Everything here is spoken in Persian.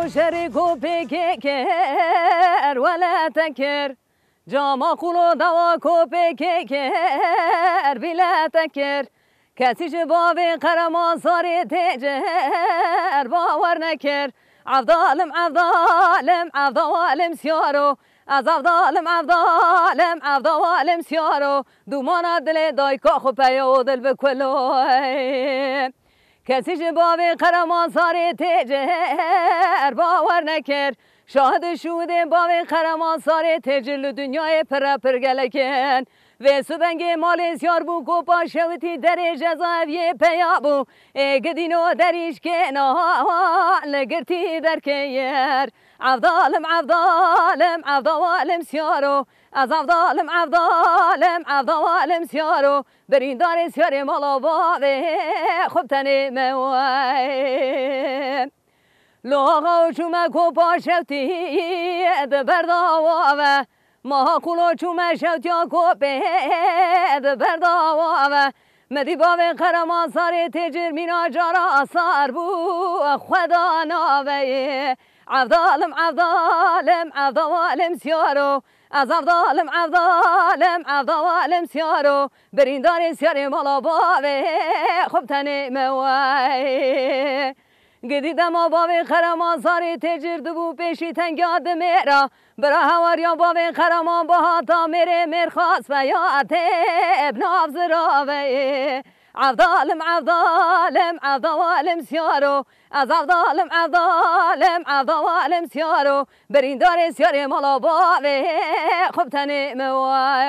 شريكو بكيكر ولا تنكر جاما قولو دواكو بكيكر بلا تنكر کسی جبابی قرمان صاری تجر باور نکر عفضالم عفضالم عفضالم سیارو از عفضالم سیارو دومان دل دایکا خو پیو دل بکلو کسی جبابی قرمان صاری تجر باور نکر شاهد شوده بابی قرمان صاری تجر دنیای پر گلکن و سبنگ مالزیار بو کو پاشوتی در جزاوی پیابو گدینو دریش که نه لگرتی در کیر عفضالم سیارو از عفضالم سیارو برین دار سیار مالا باوه خوب تنه موه لوغا چوما کو پاشوتی دبرداوه ما کلو چوم شوتیا کوپه برداوه مدی باوی قرمان ساری تجر مینا جارا سار بو خدا ناوی عفضالم سیارو از عفضالم سیارو برین داری سیاری مالا باوی خوب تنه موی گدیدم باوی قرمان ساری تجر دبو پیشی تنگاد میرا برا هواریا باوی قرمان با هاتا میره مرخواست و یاد ابن افزراوی عفضالم سیارو از عفضالم سیارو برین دار سیاری مالا باوی خوب تنه موی